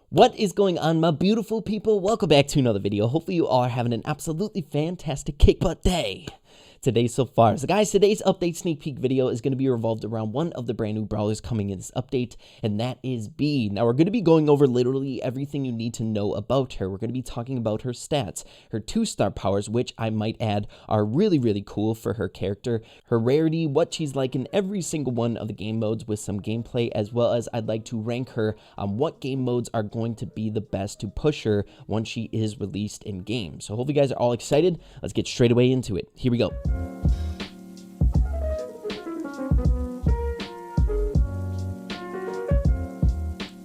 What is going on, my beautiful people? Welcome back to another video. Hopefully you all are having an absolutely fantastic kick butt day today so far. So guys, today's update sneak peek video is going to be revolved around one of the brand new brawlers coming in this update, and that is BEA. Now we're going to be going over literally everything you need to know about her. We're going to be talking about her stats, her 2-star powers, which I might add are really cool for her character, her rarity, what she's like in every single one of the game modes with some gameplay, as well as I'd like to rank her on what game modes are going to be the best to push her once she is released in game. So hopefully you guys are all excited. Let's get straight away into it. Here we go.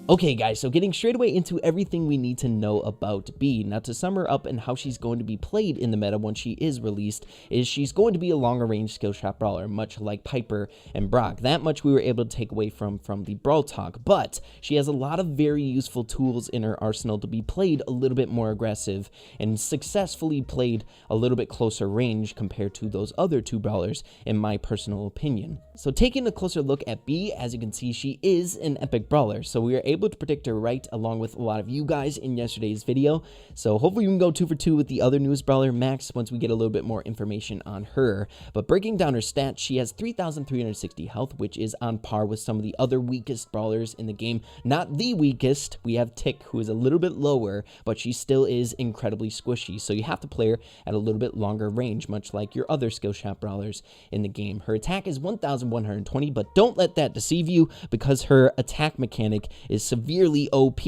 Okay guys, so getting straight away into everything we need to know about BEA. Now to sum her up and how she's going to be played in the meta once she is released, is she's going to be a longer range skill shot brawler, much like Piper and Brock. That much we were able to take away from the Brawl talk, but she has a lot of very useful tools in her arsenal to be played a little bit more aggressive and successfully played a little bit closer range compared to those other two brawlers in my personal opinion. So taking a closer look at BEA, as you can see, she is an epic brawler, so we are able to predict her right along with a lot of you guys in yesterday's video. So hopefully we can go 2 for 2 with the other newest brawler, Max, once we get a little bit more information on her. But breaking down her stats, she has 3,360 health, which is on par with some of the other weakest brawlers in the game. Not the weakest. We have Tick, who is a little bit lower, but she still is incredibly squishy, so you have to play her at a little bit longer range, much like your other skill shot brawlers in the game. Her attack is 1,120, but don't let that deceive you, because her attack mechanic is severely OP.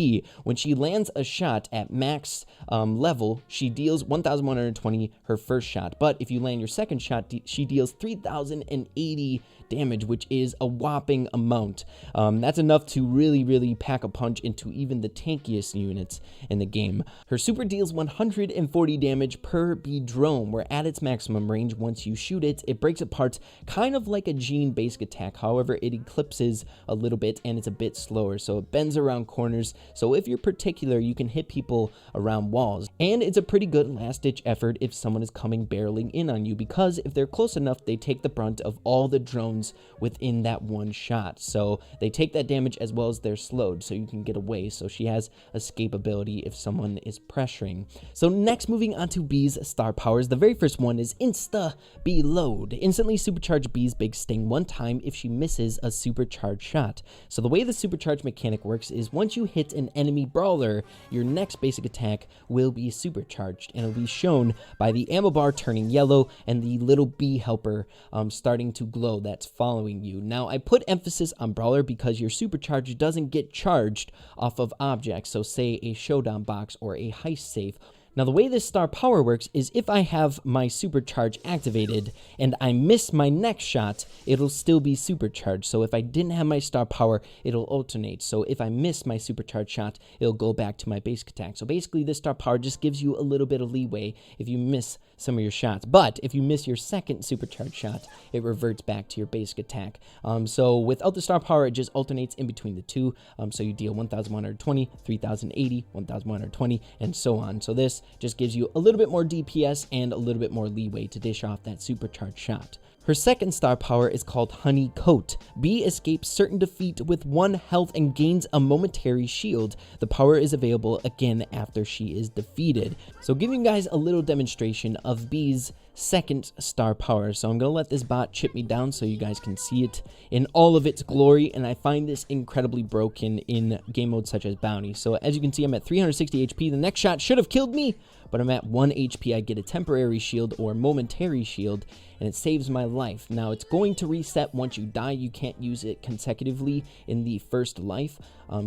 When she lands a shot at max level, she deals 1,120 her first shot, but if you land your second shot, she deals 3,080 damage, which is a whopping amount. That's enough to really pack a punch into even the tankiest units in the game. Her super deals 140 damage per BEA drone, where at its maximum range, once you shoot it, it breaks apart kind of like a Jean basic attack. However, it eclipses a little bit and it's a bit slower, so it bends around corners. So if you're particular, you can hit people around walls, and it's a pretty good last-ditch effort if someone is coming barreling in on you, because if they're close enough, they take the brunt of all the drones within that one shot, so they take that damage as well as they're slowed, so you can get away. So she has escapability if someone is pressuring. So next, moving on to BEA's star powers, the very first one is Insta BEA Load. Instantly supercharge BEA's big sting one time if she misses a supercharged shot. So the way the supercharge mechanic works is once you hit an enemy brawler, your next basic attack will be supercharged, and it'll be shown by the ammo bar turning yellow and the little BEA helper starting to glow that's following you. Now I put emphasis on brawler because your supercharge doesn't get charged off of objects, so say a showdown box or a heist safe. Now the way this star power works is if I have my supercharge activated and I miss my next shot, it'll still be supercharged. So if I didn't have my star power, it'll alternate. So if I miss my supercharged shot, it'll go back to my basic attack. So basically this star power just gives you a little bit of leeway if you miss some of your shots. But if you miss your second supercharged shot, it reverts back to your basic attack. So without the star power, it just alternates in between the two. So you deal 1,120, 3,080, 1,120, and so on. So this just gives you a little bit more DPS and a little bit more leeway to dish off that supercharged shot. Her second star power is called Honey Coat. BEA escapes certain defeat with 1 health and gains a momentary shield. The power is available again after she is defeated. So giving you guys a little demonstration of BEA's second star power. So I'm going to let this bot chip me down so you guys can see it in all of its glory, and I find this incredibly broken in game modes such as Bounty. So as you can see, I'm at 360 HP. The next shot should have killed me, but I'm at 1 HP. I get a temporary shield or momentary shield, and it saves my life. Now it's going to reset once you die. You can't use it consecutively in the first life.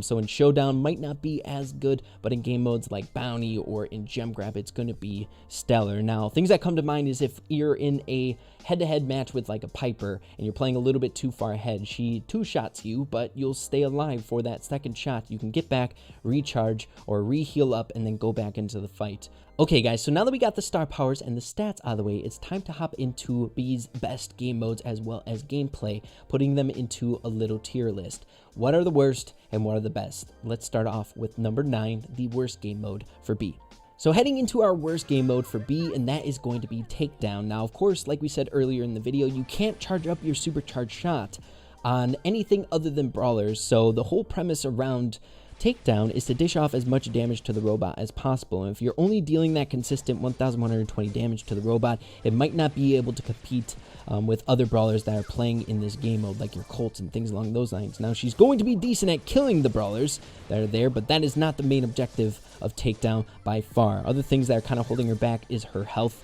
So in Showdown might not be as good, but in game modes like Bounty or in Gem Grab, it's going to be stellar. Now things that come to mind is if you're in a head-to-head match with like a Piper and you're playing a little bit too far ahead, she 2-shots you, but you'll stay alive for that second shot. You can get back, recharge, or re-heal up, and then go back into the fight. Okay guys, so now that we got the star powers and the stats out of the way, it's time to hop into BEA's best game modes as well as gameplay, putting them into a little tier list. What are the worst and what are the best? Let's start off with number 9, the worst game mode for BEA. So heading into our worst game mode for BEA, and that is going to be Takedown. Now, of course, like we said earlier in the video, you can't charge up your supercharged shot on anything other than brawlers. So the whole premise around takedown is to dish off as much damage to the robot as possible, and if you're only dealing that consistent 1120 damage to the robot, it might not be able to compete with other brawlers that are playing in this game mode, like your Colts and things along those lines. Now, she's going to be decent at killing the brawlers that are there, but that is not the main objective of takedown by far. Other things that are kind of holding her back is her health.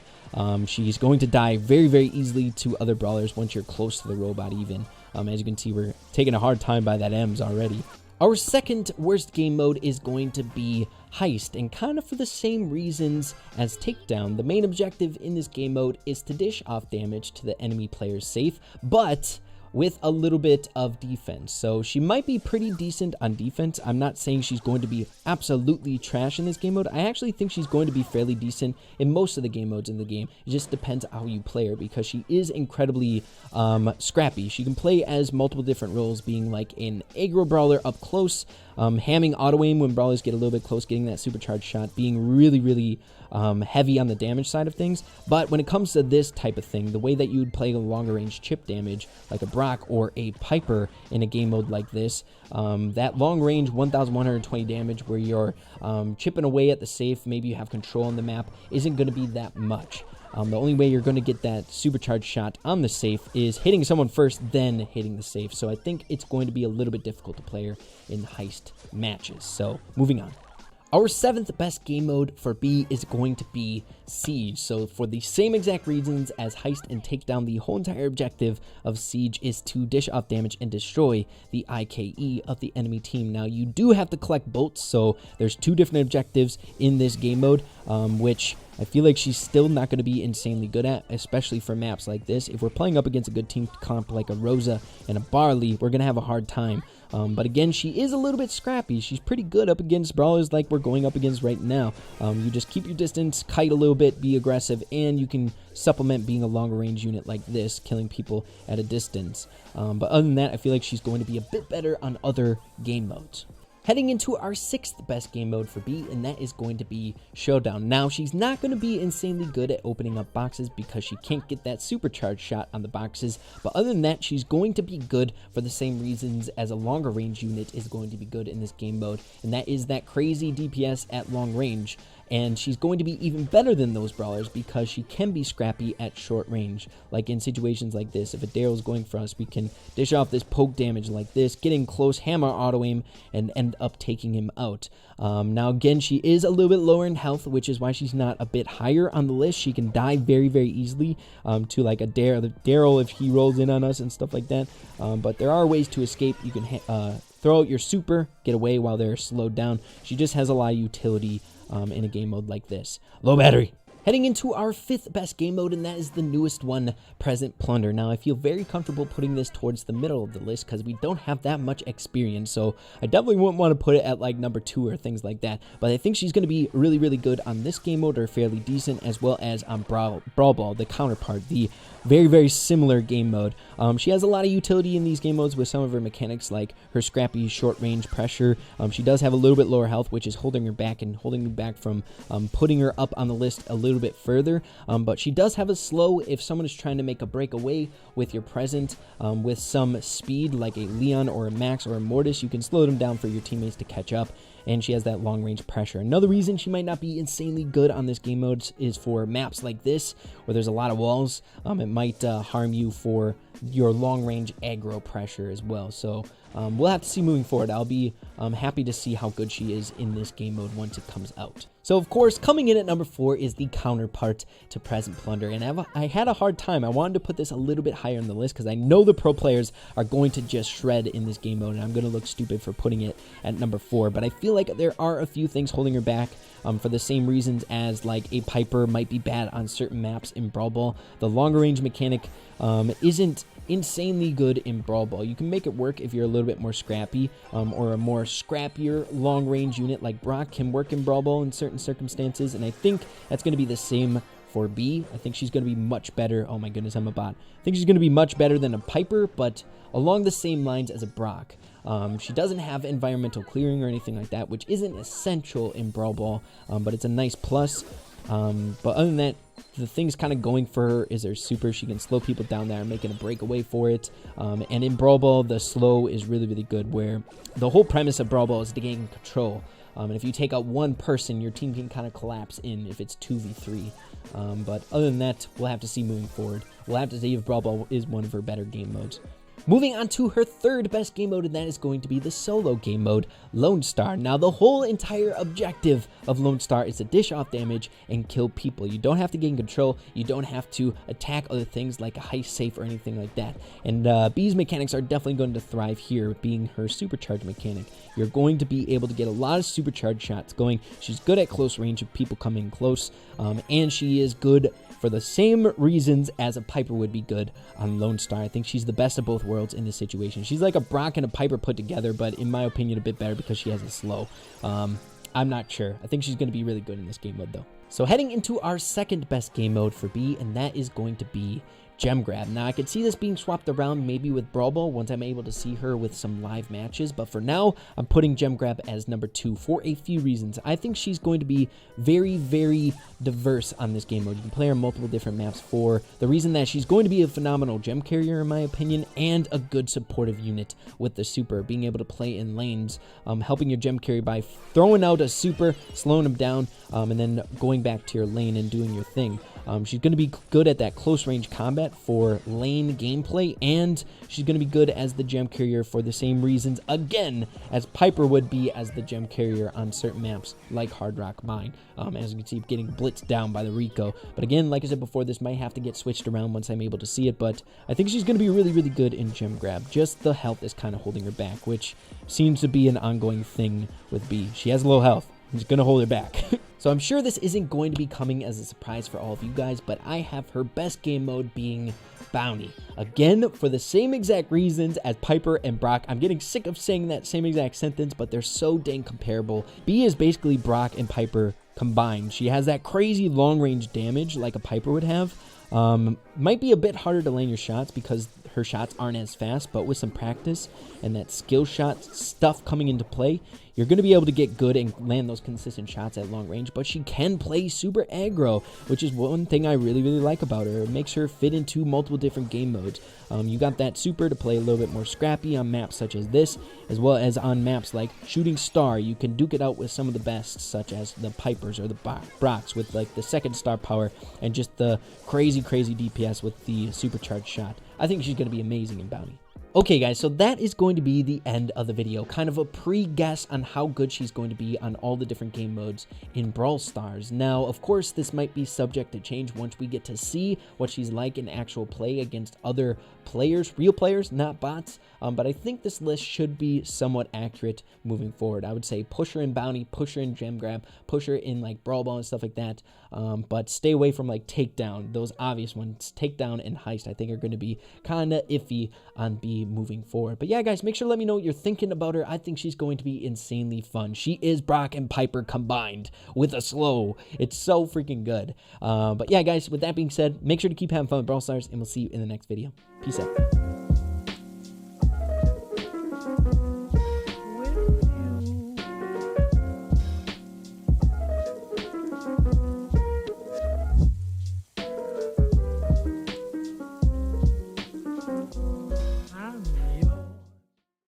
She's going to die very, very easily to other brawlers once you're close to the robot even. As you can see, we're taking a hard time by that Ems already. Our second worst game mode is going to be Heist, and kind of for the same reasons as Takedown. The main objective in this game mode is to dish off damage to the enemy player's safe, but with a little bit of defense. So she might be pretty decent on defense. I'm not saying she's going to be absolutely trash in this game mode. I actually think she's going to be fairly decent in most of the game modes in the game. It just depends how you play her, because she is incredibly scrappy. She can play as multiple different roles, being like an aggro brawler up close, hamming auto aim when brawlers get a little bit close, getting that supercharged shot, being really, really heavy on the damage side of things. But when it comes to this type of thing, the way that you would play a longer range chip damage, like a Brock or a Piper in a game mode like this, that long range 1120 damage where you're chipping away at the safe, maybe you have control on the map, isn't going to be that much. The only way you're going to get that supercharged shot on the safe is hitting someone first, then hitting the safe. So I think it's going to be a little bit difficult to play her in Heist matches. So moving on. Our seventh best game mode for B is going to be Siege. So for the same exact reasons as Heist and Takedown, the whole entire objective of Siege is to dish off damage and destroy the IKE of the enemy team. Now, you do have to collect bolts, so there's two different objectives in this game mode, which I feel like she's still not going to be insanely good at, especially for maps like this. If we're playing up against a good team comp like a Rosa and a Barley, we're going to have a hard time. But again, she is a little bit scrappy. She's pretty good up against brawlers like we're going up against right now. You just keep your distance, kite a little bit, be aggressive, and you can supplement being a longer range unit like this, killing people at a distance. But other than that, I feel like she's going to be a bit better on other game modes. Heading into our sixth best game mode for B, and that is going to be Showdown. Now, she's not going to be insanely good at opening up boxes because she can't get that supercharged shot on the boxes, but other than that, she's going to be good for the same reasons as a longer range unit is going to be good in this game mode, and that is that crazy DPS at long range. And she's going to be even better than those brawlers because she can be scrappy at short range. Like in situations like this, if a Daryl's going for us, we can dish off this poke damage like this, getting close, hammer auto aim, and end up taking him out. Now again, she is a little bit lower in health, which is why she's not a bit higher on the list. She can die very, very easily to like a Daryl if he rolls in on us and stuff like that. But there are ways to escape. You can throw out your super, get away while they're slowed down. She just has a lot of utility in a game mode like this. Low battery. Heading into our fifth best game mode, and that is the newest one, Present Plunder. Now, I feel very comfortable putting this towards the middle of the list because we don't have that much experience, so I definitely wouldn't want to put it at like number 2 or things like that. But I think she's going to be really, really good on this game mode, or fairly decent, as well as on Brawl Ball, the counterpart, the very, very similar game mode. She has a lot of utility in these game modes with some of her mechanics, like her scrappy short range pressure. She does have a little bit lower health, which is holding her back and holding me back from putting her up on the list a little bit further. But she does have a slow if someone is trying to make a breakaway with your present with some speed, like a Leon or a Max or a Mortis. You can slow them down for your teammates to catch up. And she has that long range pressure. Another reason she might not be insanely good on this game mode is for maps like this, where there's a lot of walls. It might harm you for your long range aggro pressure as well. So we'll have to see moving forward. I'll be happy to see how good she is in this game mode once it comes out. So of course, coming in at number 4 is the counterpart to Present Plunder, and I had a hard time. I wanted to put this a little bit higher on the list because I know the pro players are going to just shred in this game mode, and I'm going to look stupid for putting it at number 4, but I feel like there are a few things holding her back for the same reasons as like a Piper might be bad on certain maps in Brawl Ball. The longer range mechanic isn't insanely good in Brawl Ball. You can make it work if you're a little bit more scrappy, or a more scrappier long range unit like Brock can work in Brawl Ball in certain circumstances, and I think that's going to be the same for B. I think she's going to be much better. Oh my goodness, I'm a bot. I think she's going to be much better than a Piper, but along the same lines as a Brock. She doesn't have environmental clearing or anything like that, which isn't essential in Brawl Ball, but it's a nice plus. But other than that, the things kind of going for her is her super. She can slow people down there, making a breakaway for it. And in Brawl Ball, the slow is really, really good, where the whole premise of Brawl Ball is to gain control. And if you take out one person, your team can kind of collapse in if it's 2v3. But other than that, we'll have to see moving forward. We'll have to see if Brawl Ball is one of her better game modes. Moving on to her third best game mode, and that is going to be the solo game mode, Lone Star. Now, the whole entire objective of Lone Star is to dish off damage and kill people. You don't have to gain control. You don't have to attack other things like a heist safe or anything like that. And Bea's mechanics are definitely going to thrive here, being her supercharge mechanic. You're going to be able to get a lot of supercharge shots going. She's good at close range if people come in close, and she is good for the same reasons as a Piper would be good on Lone Star. I think she's the best of both worlds in this situation. She's like a Brock and a Piper put together, but in my opinion, a bit better because she has a slow. I'm not sure. I think she's going to be really good in this game mode, though. So heading into our second best game mode for B, and that is going to be Gem Grab. Now, I could see this being swapped around maybe with Brawl Ball once I'm able to see her with some live matches, but for now, I'm putting Gem Grab as number 2 for a few reasons. I think she's going to be very, very diverse on this game mode. You can play her on multiple different maps for the reason that she's going to be a phenomenal gem carrier, in my opinion, and a good supportive unit with the super, being able to play in lanes, helping your gem carry by throwing out a super, slowing them down, and then going back to your lane and doing your thing. She's going to be good at that close range combat for lane gameplay, and she's going to be good as the gem carrier for the same reasons, again, as Piper would be as the gem carrier on certain maps like Hard Rock Mine. As you can see, getting blitzed down by the Rico. But again, like I said before, this might have to get switched around once I'm able to see it, but I think she's going to be really, really good in Gem Grab. Just the health is kind of holding her back, which seems to be an ongoing thing with B. She has low health. It's going to hold her back. So I'm sure this isn't going to be coming as a surprise for all of you guys, but I have her best game mode being Bounty. Again, for the same exact reasons as Piper and Brock. I'm getting sick of saying that same exact sentence, but they're so dang comparable. B is basically Brock and Piper combined. She has that crazy long-range damage like a Piper would have. Might be a bit harder to land your shots because her shots aren't as fast, but with some practice and that skill shot stuff coming into play, you're going to be able to get good and land those consistent shots at long range. But she can play super aggro, which is one thing I really, really like about her. It makes her fit into multiple different game modes. You got that super to play a little bit more scrappy on maps such as this, as well as on maps like Shooting Star. You can duke it out with some of the best, such as the Pipers or the Brocks with like the second star power and just the crazy DPS with the supercharged shot. I think she's going to be amazing in Bounty. Okay guys, so that is going to be the end of the video. Kind of a pre-guess on how good she's going to be on all the different game modes in BrawlStars. Now, of course, this might be subject to change once we get to see what she's like in actual play against other players, real players, not bots. But I think this list should be somewhat accurate moving forward. I would say push her in Bounty, push her in Gem Grab, push her in like Brawl Ball and stuff like that. But stay away from like Takedown. Those obvious ones, Takedown and Heist, I think are going to be kind of iffy on B moving forward. But yeah, guys, make sure to let me know what you're thinking about her. I think she's going to be insanely fun. She is Brock and Piper combined with a slow. It's so freaking good. But yeah, guys, with that being said, make sure to keep having fun with BrawlStars, and we'll see you in the next video. Peace out.